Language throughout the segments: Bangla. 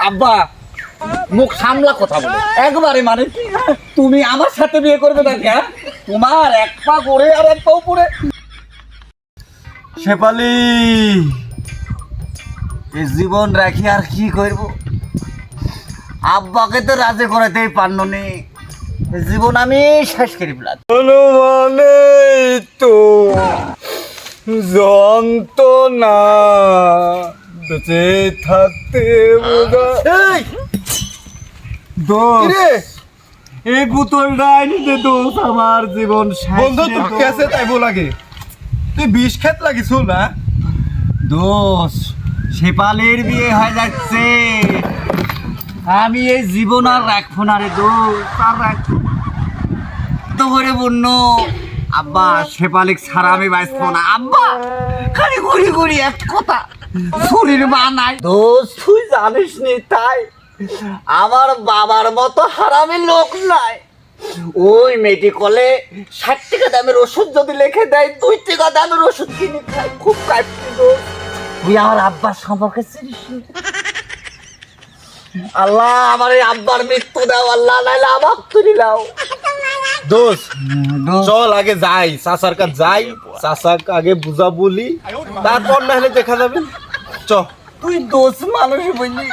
আব্বা মুখ সামলা কথা বলো একবারে, মানে তুমি আমার সাথে বিয়ে করবে নাকি? হ্যাঁ, তোমার এক পা করে আর এক পা উপরে। শেফালি, এই জীবন রাখি আর কি করব? আব্বাকে তো রাজি করাতেই পারনো নি, জীবন আমি শেষ করে ফেলাম। মানে তো যন্ত্রণা বেঁচে থাকতে এই বোতলটা আইনিতে দোষ, আমার জীবন বন্ধু তোর কেসে তাইবো লাগে, তুই বিষ খেত লাগিস না দোষ। শেফালির বিয়ে হয়ে যাচ্ছে, আমি এই জীবন আর রাখবো না রে দোষ, আর রাখবো তো করে বন্য। আব্বা শেফালিক ছাড়া আমি বাঁচবো না। আব্বা খালি ঘুরি ঘুরি এক কথা, শরীর মা নাই দোষ, তুই জানিস নি তাই আমার বাবার মতো হারামি লোক নাই। ওই মেডিকেলে 60 টাকা দামের ওষুধ যদি লিখে দেয় 2 টাকা দামের ওষুধ কিনে খাই, খুব কাঁপছি দোষ। তুই আমার আব্বার সম্পর্কে চিনিস? আল্লাহ আমার এই আব্বার মৃত্যু দাও আল্লাহ, নাইলে আমার তুলি দাও। দোষ চল আগে যাই, চাচার কাছে যাই, চাচাকে আগে বুঝা বলি, তারপর না হলে দেখা যাবে। চ তুই দোষ মানুষ বললি,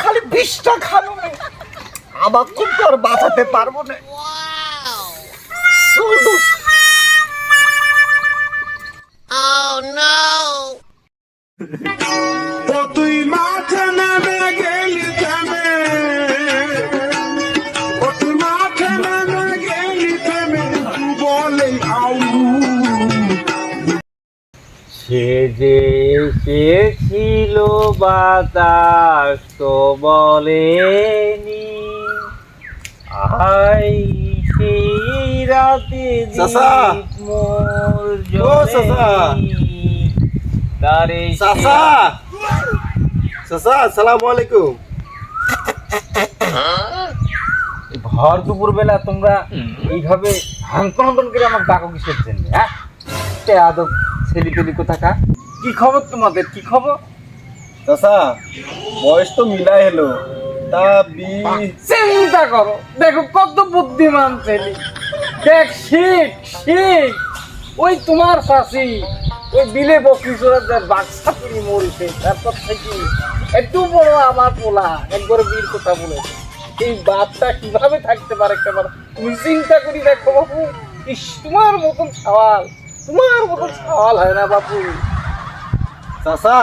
খালি বিষটা খাবো না, আমার কিন্তু আর বাঁচাতে পারবো না। চল দোষ। তুই মাঠে নেমে গেলি থেমে, তুই মাঠে নেমে গেলি থেমে, বলে আউ সে যে এসেছিল বাতাস তো বলেনি, আই সেই রাতে চাচা, মোর ও চাচা, তারে চাচা, চাচা আসসালামু আলাইকুম। ভর দুপুর বেলা তোমরা এইভাবে হাঙ্কন করে আমার ডাকো কিসের জন্য? হ্যাঁ, আদব ছেলে পেলি কোথাকা। কি খবর তোমাদের, কি খবর? চাচা বয়স তো মিলাই হলো, তা চিন্তা করো, দেখো কত বুদ্ধিমান ছেলে, দেখ শিখ শিখ। ওই তোমার শাশি ওই বিলে বকরিচোরা বাক্সা তুমি মরিছে, তারপর থেকে একটু বড় আমার পোলা একবার বীর কথা বলে, এই বাপটা কিভাবে থাকতে পারে একেবারে তুমি চিন্তা করি দেখো বাবু। ইস, তোমার মতন সওয়াল, তোমার মতন সওয়াল হয় না বাপু। চাচা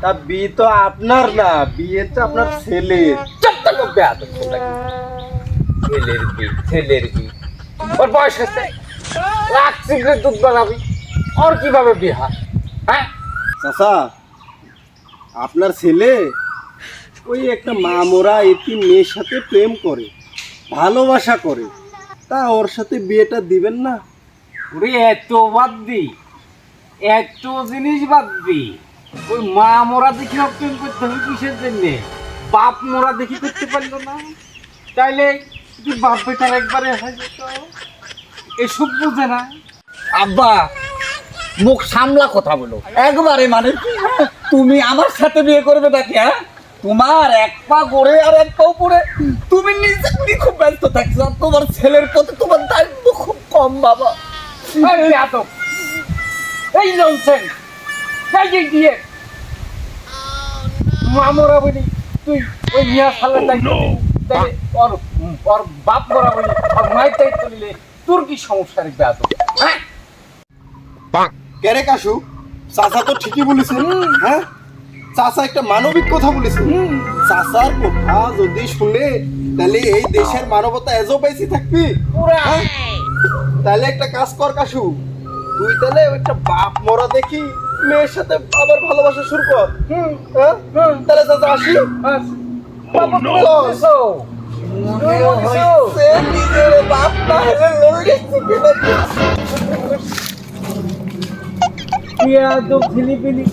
তা বিয়ে তো আপনার না, বিয়েটা আপনার ছেলের। চারটা করবে আদর ছেলের বি, ছেলের বি, ওর বয়স হচ্ছে, লাখ সিগারেট দুধ বানাবি, ওর কিভাবে বিহা? হ্যাঁ চাচা আপনার ছেলে ওই একটা মামরা এটি মেয়ের সাথে প্রেম করে, ভালোবাসা করে, তা ওর সাথে বিয়েটা দিবেন না? ওরে এত বাদ দি, এত জিনিস বাদ দি, ওই মা মোরা দেখি প্রেম করতে হবে কিসের জন্যে? বাপ মোরা দেখি করতে পারলো না, তাইলে তুই বাপ বেটার একবারে হয়ে যেত, এসব বুঝে না। আব্বা মুখ সামলা কথা বলো একবারে, মানে তুমি আমার সাথে বিয়ে করবে নাকি? হ্যাঁ, তোমার এক পা করে আর এক পা উপরে, তুমি নিজে খুব ব্যস্ত থাকছো, তোমার ছেলের প্রতি তোমার দায়িত্ব খুব কম বাবা। এই ননসেন্স, এই দিয়ে মামরা বলি তুই ওই মিয়া সালের দায়িত্ব দিলি, ওর বাপ মরা বলি আর মায়ের দায়িত্ব নিলে তোর কি সমস্যা রে বেয়াদ? হ্যাঁ কেরে কাশু, চাচা তো ঠিকই বলেছে। হ্যাঁ, চাচা একটা মানবিক কথা বলেছে। চাচার কথা যদি শুনে তাহলে এই দেশের মানবতা এজো পাইছি থাকবি। হ্যাঁ? তাহলে একটা কাজ কর কাশু, তুই তাহলে একটা বাপ মরা দেখি মেয়ের সাথে আবার ভালোবাসা শুরু কর। হ্যাঁ? তাহলে চাচা আসি। বাবা তুমি বলছো নিজের বাপ না হলে লড়ে ফিলিপিনি